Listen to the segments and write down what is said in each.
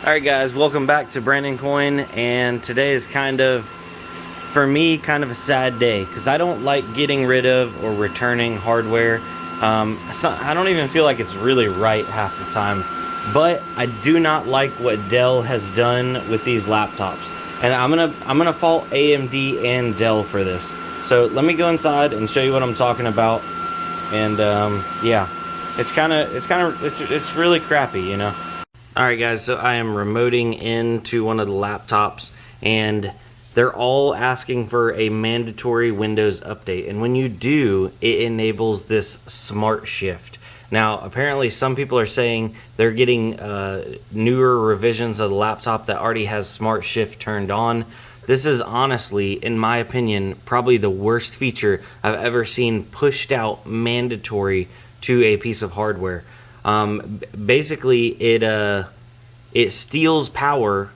Alright guys, welcome back to Brandon Coin, and today is kind of, for me, kind of a sad day because I don't like getting rid of or returning hardware. I don't even feel like it's really right half the time, but I do not like what Dell has done with these laptops, and I'm gonna fault AMD and Dell for this. So let me go inside and show you what I'm talking about, and yeah, it's really crappy, you know. Alright guys, so I am remoting into one of the laptops, and they're all asking for a mandatory Windows update, and when you do, it enables this smart shift. Now apparently some people are saying they're getting newer revisions of the laptop that already has smart shift turned on. This is honestly, in my opinion, probably the worst feature I've ever seen pushed out mandatory to a piece of hardware. Basically, it steals power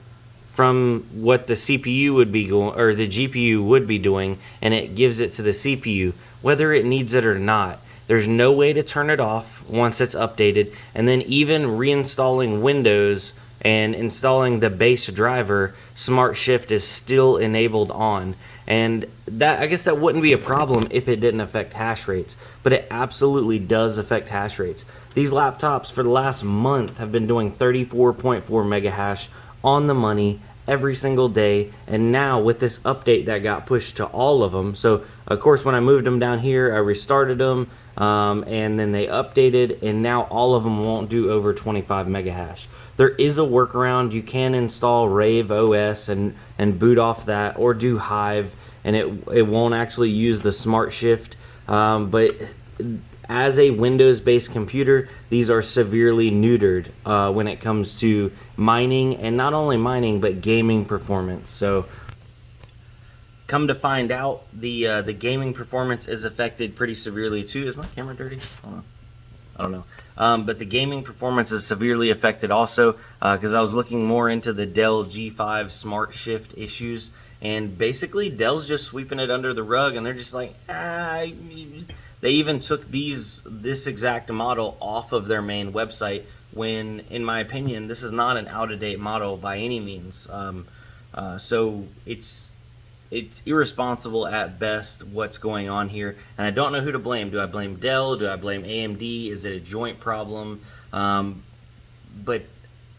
from what the CPU would be going, or the GPU would be doing, and it gives it to the CPU, whether it needs it or not. There's no way to turn it off once it's updated, and then even reinstalling Windows and installing the base driver, Smart Shift is still enabled on. And that, I guess that wouldn't be a problem if it didn't affect hash rates, but it absolutely does affect hash rates. These laptops for the last month have been doing 34.4 mega hash on the money every single day, and now with this update that got pushed to all of them, so of course when I moved them down here, I restarted them, and then they updated, and now all of them won't do over 25 mega hash. There is a workaround. You can install Rave OS and boot off that, or do Hive, and it won't actually use the Smart Shift, but as a Windows-based computer, these are severely neutered when it comes to mining, and not only mining, but gaming performance. So, come to find out, the gaming performance is affected pretty severely too. Is my camera dirty? I don't know. But the gaming performance is severely affected also, because I was looking more into the Dell G5 Smart Shift issues, and basically Dell's just sweeping it under the rug, and they're just like, they even took this exact model off of their main website, when, in my opinion, this is not an out-of-date model by any means. So it's irresponsible at best what's going on here, and I don't know who to blame. Do I blame Dell? Do I blame AMD? Is it a joint problem? But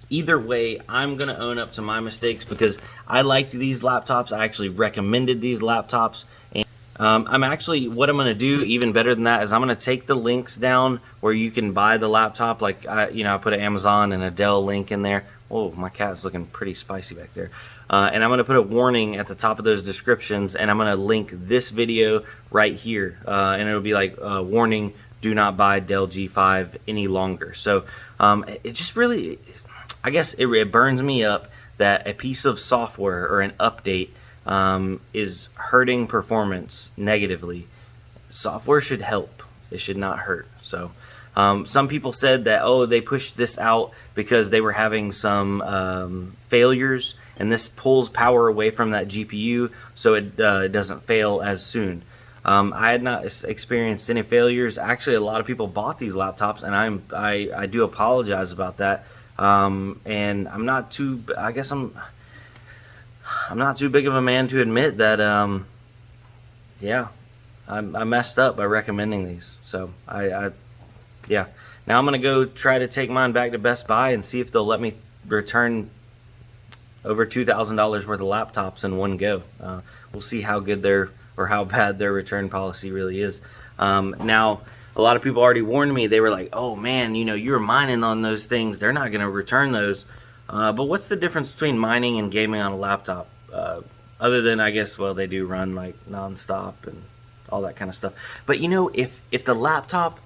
either way, I'm gonna own up to my mistakes because I liked these laptops. I actually recommended these laptops, and what I'm gonna do even better than that is I'm gonna take the links down where you can buy the laptop. Like I put an Amazon and a Dell link in there. Oh, my cat's looking pretty spicy back there. And I'm going to put a warning at the top of those descriptions, and I'm going to link this video right here. And it'll be like, warning, do not buy Dell G5 any longer. So it just really, I guess it burns me up that a piece of software or an update is hurting performance negatively. Software should help. It should not hurt. So some people said that, oh, they pushed this out because they were having some failures, and this pulls power away from that GPU so it doesn't fail as soon. I had not experienced any failures. Actually, a lot of people bought these laptops, and I do apologize about that. And I'm not too, I guess I'm not too big of a man to admit that, yeah, I messed up by recommending these. So yeah. Now I'm going to go try to take mine back to Best Buy and see if they'll let me return over $2,000 worth of laptops in one go. We'll see how good or how bad their return policy really is. Now, a lot of people already warned me. They were like, oh man, you were mining on those things. They're not going to return those. But what's the difference between mining and gaming on a laptop? Other than, I guess, well, they do run like nonstop and all that kind of stuff. But if the laptop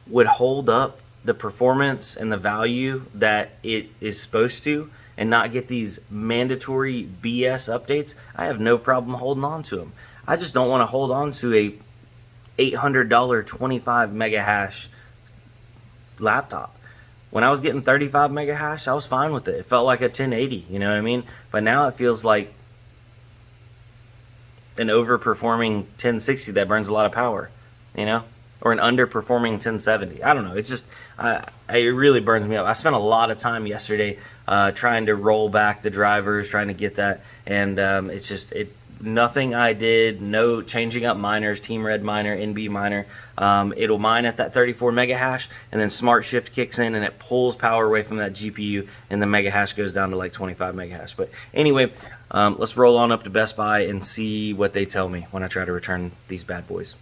would hold up the performance and the value that it is supposed to, and not get these mandatory BS updates, I have no problem holding on to them. I just don't want to hold on to a $800 25 mega hash laptop. When I was getting 35 mega hash, I was fine with it. It felt like a 1080, you know what I mean? But now it feels like an overperforming 1060 that burns a lot of power, or an underperforming 1070. I don't know. It's just, it really burns me up. I spent a lot of time yesterday trying to roll back the drivers, trying to get that, and it's just nothing I did, no changing up miners, team red miner, NB miner. It'll mine at that 34 mega hash, and then smart shift kicks in and it pulls power away from that GPU, and the mega hash goes down to like 25 mega hash. But anyway, let's roll on up to Best Buy and see what they tell me when I try to return these bad boys.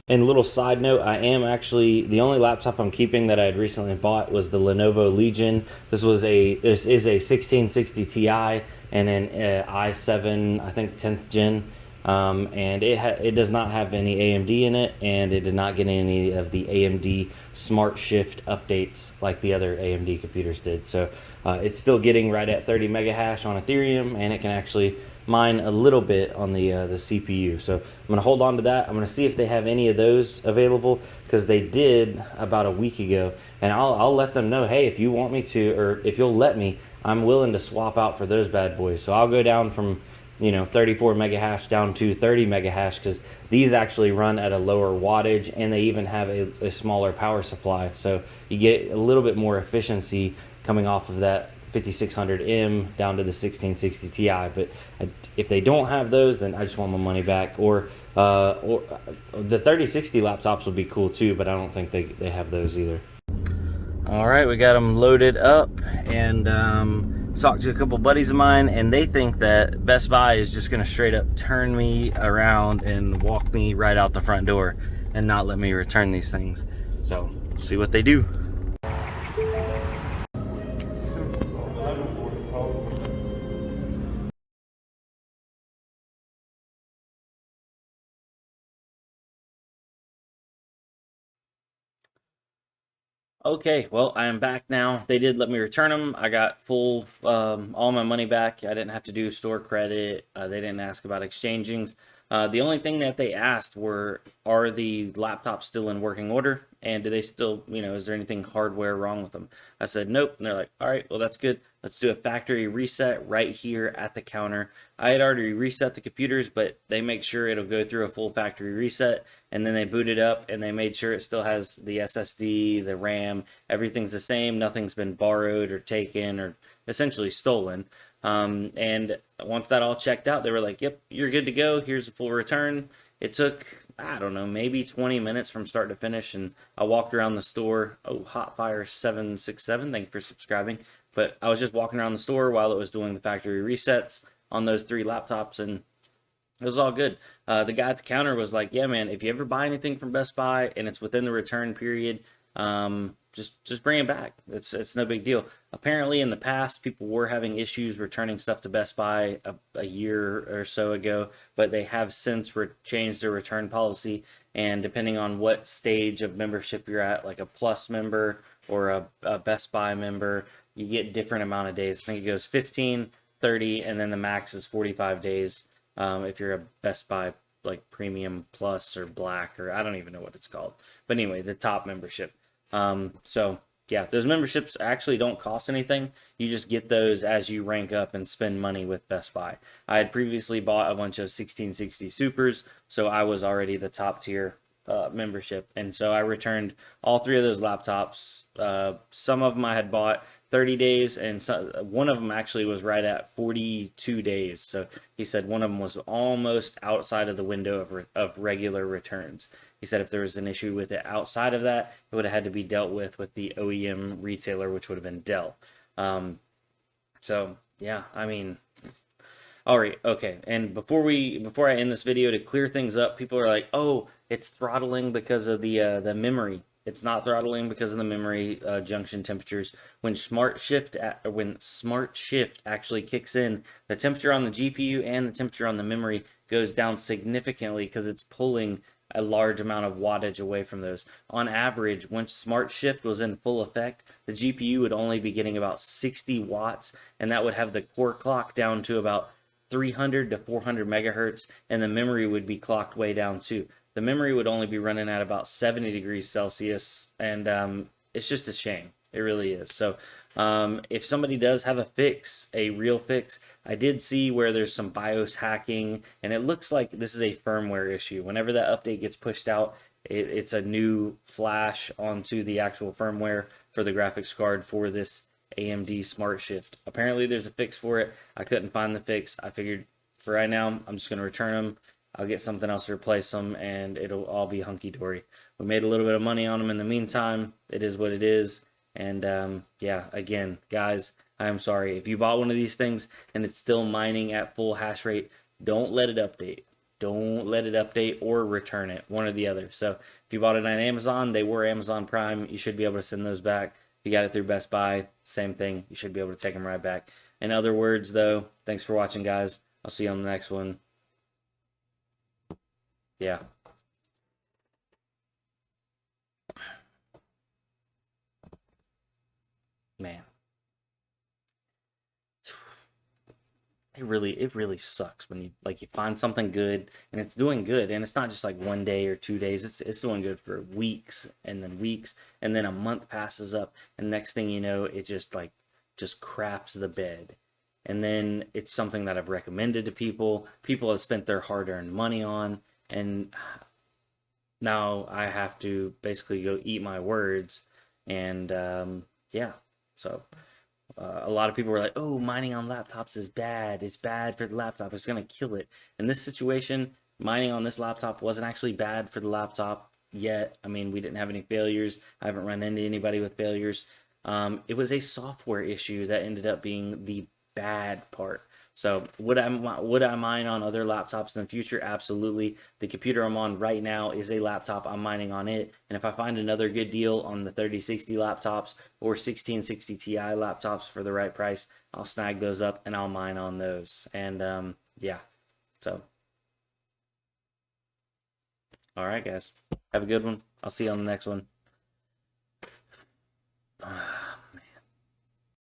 And a little side note, I am actually, the only laptop I'm keeping that I had recently bought was the Lenovo Legion. This is a 1660 Ti and an i7, I think 10th gen. And it does not have any AMD in it, and it did not get any of the AMD Smart Shift updates like the other AMD computers did. So it's still getting right at 30 mega hash on Ethereum, and it can actually mine a little bit on the CPU. So I'm gonna hold on to that. I'm gonna see if they have any of those available, because they did about a week ago, and I'll let them know, hey, if you want me to, or if you'll let me, I'm willing to swap out for those bad boys. So I'll go down from 34 mega hash down to 30 mega hash, because these actually run at a lower wattage, and they even have a smaller power supply, so you get a little bit more efficiency coming off of that 5600M down to the 1660 Ti. But if they don't have those, then I just want my money back. Or the 3060 laptops would be cool too, but I don't think they have those either. All right, we got them loaded up, and talked to a couple buddies of mine, and they think that Best Buy is just gonna straight up turn me around and walk me right out the front door and not let me return these things. So see what they do. Okay, well, I am back now. They did let me return them. I got full, all my money back. I didn't have to do store credit. They didn't ask about exchangings. The only thing that they asked were, are the laptops still in working order? And do they still, is there anything hardware wrong with them? I said, nope. And they're like, all right, well, that's good. Let's do a factory reset right here at the counter. I had already reset the computers, but they make sure it'll go through a full factory reset. And then they boot it up, and they made sure it still has the SSD, the RAM, everything's the same. Nothing's been borrowed or taken or essentially stolen. And once that all checked out, they were like, yep, you're good to go. Here's a full return. It took, I don't know, maybe 20 minutes from start to finish, and I walked around the store. Oh, Hotfire767, thank you for subscribing. But I was just walking around the store while it was doing the factory resets on those 3 laptops, and it was all good. The guy at the counter was like, yeah, man, if you ever buy anything from Best Buy and it's within the return period, just bring it back. It's no big deal. Apparently in the past, people were having issues returning stuff to Best Buy a year or so ago, but they have since changed their return policy. And depending on what stage of membership you're at, like a Plus member or a Best Buy member, you get different amount of days. I think it goes 15, 30, and then the max is 45 days. If you're a Best Buy like Premium Plus or Black, or I don't even know what it's called. But anyway, the top membership. So yeah, those memberships actually don't cost anything. You just get those as you rank up and spend money with Best Buy. I had previously bought a bunch of 1660 Supers, so I was already the top tier membership. And so I returned all 3 of those laptops. Some of them I had bought 30 days, and one of them actually was right at 42 days. So he said one of them was almost outside of the window of regular returns. He said if there was an issue with it outside of that, it would have had to be dealt with the OEM retailer, which would have been Dell. So yeah, I mean, all right, okay. And before I end this video, to clear things up, people are like, oh, it's throttling because of the memory. It's not throttling because of the memory junction temperatures. When Smart Shift actually kicks in, the temperature on the GPU and the temperature on the memory goes down significantly because it's pulling a large amount of wattage away from those. On average, when Smart Shift was in full effect, the GPU would only be getting about 60 watts, and that would have the core clock down to about 300 to 400 megahertz, and the memory would be clocked way down too. The memory would only be running at about 70 degrees Celsius, and it's just a shame. It really is. So if somebody does have a fix, a real fix, I did see where there's some BIOS hacking, and it looks like this is a firmware issue. Whenever that update gets pushed out, it's a new flash onto the actual firmware for the graphics card for this AMD Smart Shift. Apparently there's a fix for it. I couldn't find the fix. I figured for right now, I'm just going to return them. I'll get something else to replace them, and it'll all be hunky-dory. We made a little bit of money on them in the meantime. It is what it is. And yeah, again, guys, I'm sorry. If you bought one of these things and it's still mining at full hash rate, don't let it update. Don't let it update or return it, one or the other. So if you bought it on Amazon, they were Amazon Prime. You should be able to send those back. If you got it through Best Buy, same thing. You should be able to take them right back. In other words, though, thanks for watching, guys. I'll see you on the next one. Yeah. Man. It really sucks when you find something good and it's doing good, and it's not just like 1 day or 2 days. It's doing good for weeks and then a month passes up, and next thing you know, it just craps the bed. And then it's something that I've recommended to people. People have spent their hard-earned money on, and now I have to basically go eat my words. And yeah, so a lot of people were like, "Oh, mining on laptops is bad. It's bad for the laptop. It's gonna kill it." In this situation, mining on this laptop wasn't actually bad for the laptop yet. I mean, we didn't have any failures. I haven't run into anybody with failures. It was a software issue that ended up being the bad part. So would I mine on other laptops in the future? Absolutely. The computer I'm on right now is a laptop. I'm mining on it, and if I find another good deal on the 3060 laptops or 1660 Ti laptops for the right price, I'll snag those up and I'll mine on those. And yeah, so all right, guys, have a good one. I'll see you on the next one.